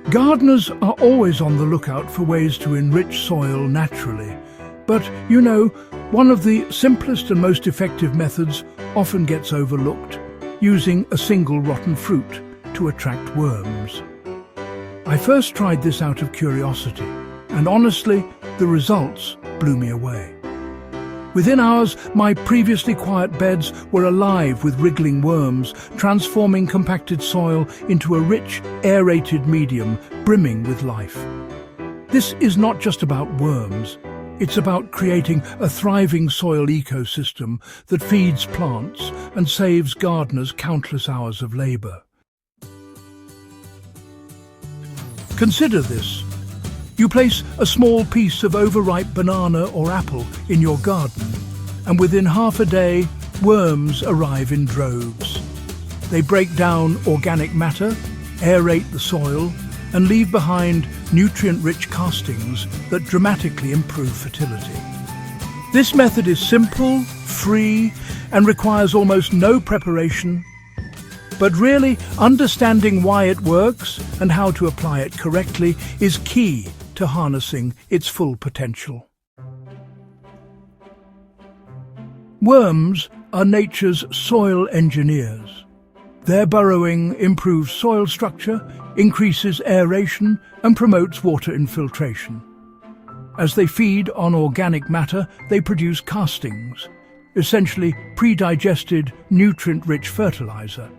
Gardeners are always on the lookout for ways to enrich soil naturally. But, you know, one of the simplest and most effective methods often gets overlooked: using a single rotten fruit to attract worms. I first tried this out of curiosity, and honestly, the results blew me away. Within hours, my previously quiet beds were alive with wriggling worms, transforming compacted soil into a rich, aerated medium brimming with life. This is not just about worms. It's about creating a thriving soil ecosystem that feeds plants and saves gardeners countless hours of labor. Consider this. You place a small piece of overripe banana or apple in your garden, and within half a day, worms arrive in droves. They break down organic matter, aerate the soil, and leave behind nutrient-rich castings that dramatically improve fertility. This method is simple, free, and requires almost no preparation. But really, understanding why it works and how to apply it correctly is key to harnessing its full potential. Worms are nature's soil engineers. Their burrowing improves soil structure, increases aeration, and promotes water infiltration. As they feed on organic matter, they produce castings, essentially pre-digested, nutrient-rich fertilizer.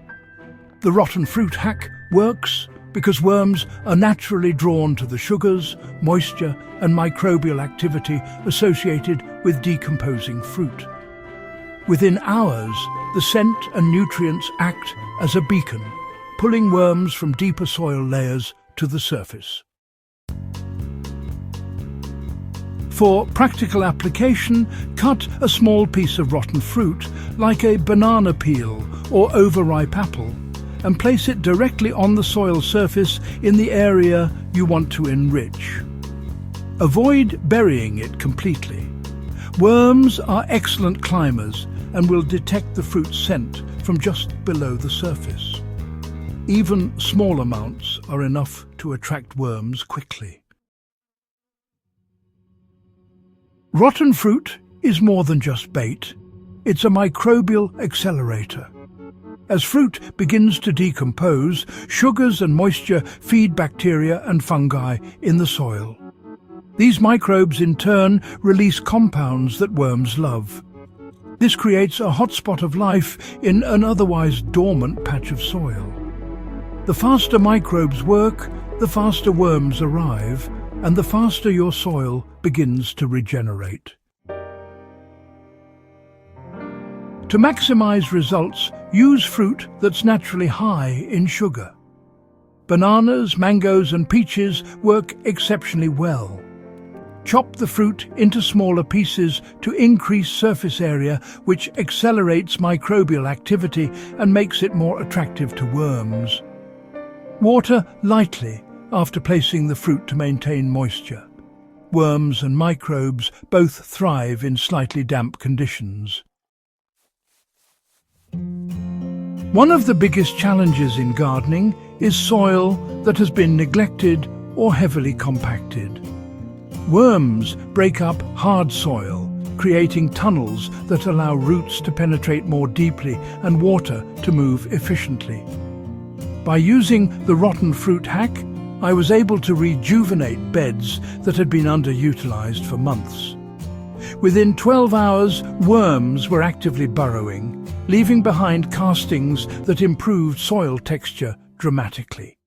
The rotten fruit hack works because worms are naturally drawn to the sugars, moisture, and microbial activity associated with decomposing fruit. Within hours, the scent and nutrients act as a beacon, pulling worms from deeper soil layers to the surface. For practical application, cut a small piece of rotten fruit, like a banana peel or overripe apple, and place it directly on the soil surface in the area you want to enrich. Avoid burying it completely. Worms are excellent climbers and will detect the fruit's scent from just below the surface. Even small amounts are enough to attract worms quickly. Rotten fruit is more than just bait. It's a microbial accelerator. As fruit begins to decompose, sugars and moisture feed bacteria and fungi in the soil. These microbes in turn release compounds that worms love. This creates a hotspot of life in an otherwise dormant patch of soil. The faster microbes work, the faster worms arrive, and the faster your soil begins to regenerate. To maximize results, use fruit that's naturally high in sugar. Bananas, mangoes, and peaches work exceptionally well. Chop the fruit into smaller pieces to increase surface area, which accelerates microbial activity and makes it more attractive to worms. Water lightly after placing the fruit to maintain moisture. Worms and microbes both thrive in slightly damp conditions. One of the biggest challenges in gardening is soil that has been neglected or heavily compacted. Worms break up hard soil, creating tunnels that allow roots to penetrate more deeply and water to move efficiently. By using the rotten fruit hack, I was able to rejuvenate beds that had been underutilized for months. Within 12 hours, worms were actively burrowing, leaving behind castings that improved soil texture dramatically.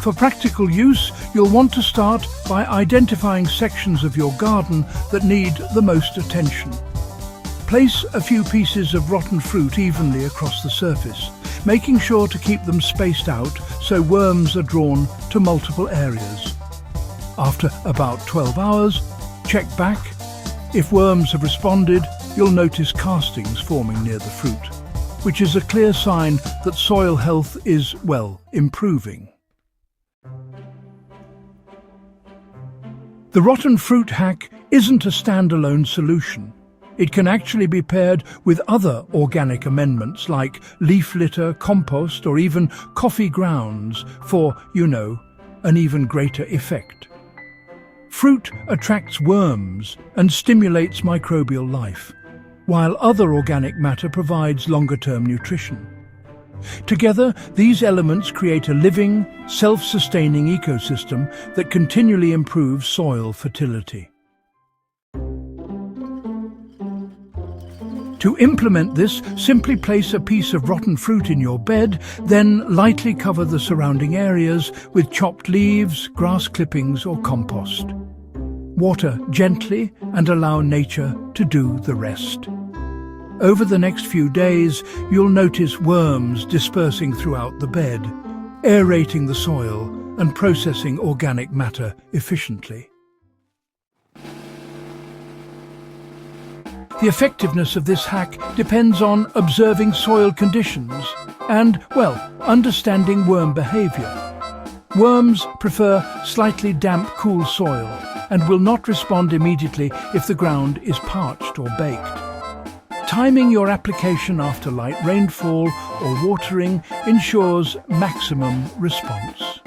For practical use, you'll want to start by identifying sections of your garden that need the most attention. Place a few pieces of rotten fruit evenly across the surface, making sure to keep them spaced out so worms are drawn to multiple areas. After about 12 hours, check back. If worms have responded, you'll notice castings forming near the fruit, which is a clear sign that soil health is, well, improving. The rotten fruit hack isn't a standalone solution. It can actually be paired with other organic amendments like leaf litter, compost, or even coffee grounds for, an even greater effect. Fruit attracts worms and stimulates microbial life, while other organic matter provides longer-term nutrition. Together, these elements create a living, self-sustaining ecosystem that continually improves soil fertility. To implement this, simply place a piece of rotten fruit in your bed, then lightly cover the surrounding areas with chopped leaves, grass clippings, or compost. Water gently and allow nature to do the rest. Over the next few days, you'll notice worms dispersing throughout the bed, aerating the soil and processing organic matter efficiently. The effectiveness of this hack depends on observing soil conditions and, understanding worm behavior. Worms prefer slightly damp, cool soil and will not respond immediately if the ground is parched or baked. Timing your application after light rainfall or watering ensures maximum response.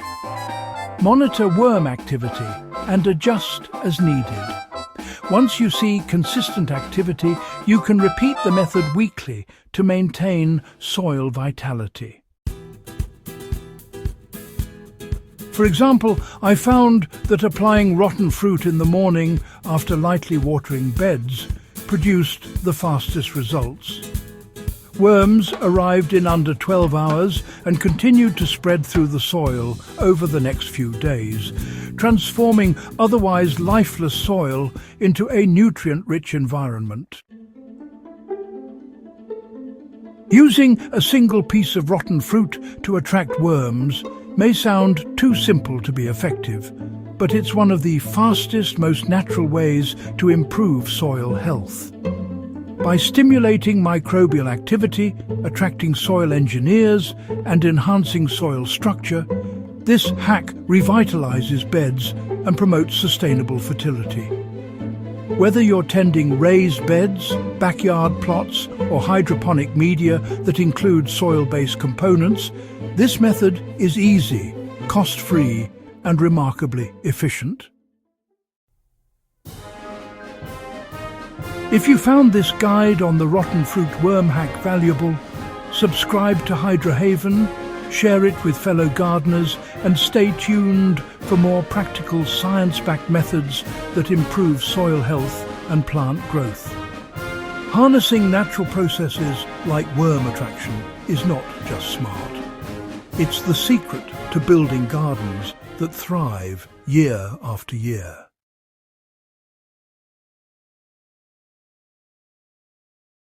Monitor worm activity and adjust as needed. Once you see consistent activity, you can repeat the method weekly to maintain soil vitality. For example, I found that applying rotten fruit in the morning after lightly watering beds produced the fastest results. Worms arrived in under 12 hours and continued to spread through the soil over the next few days, transforming otherwise lifeless soil into a nutrient-rich environment. Using a single piece of rotten fruit to attract worms may sound too simple to be effective, but it's one of the fastest, most natural ways to improve soil health. By stimulating microbial activity, attracting soil engineers, and enhancing soil structure, this hack revitalizes beds and promotes sustainable fertility. Whether you're tending raised beds, backyard plots, or hydroponic media that include soil-based components, this method is easy, cost-free, and remarkably efficient. If you found this guide on the rotten fruit worm hack valuable, subscribe to Hydra Haven, share it with fellow gardeners, and stay tuned for more practical science-backed methods that improve soil health and plant growth. Harnessing natural processes like worm attraction is not just smart. It's the secret to building gardens that thrive year after year.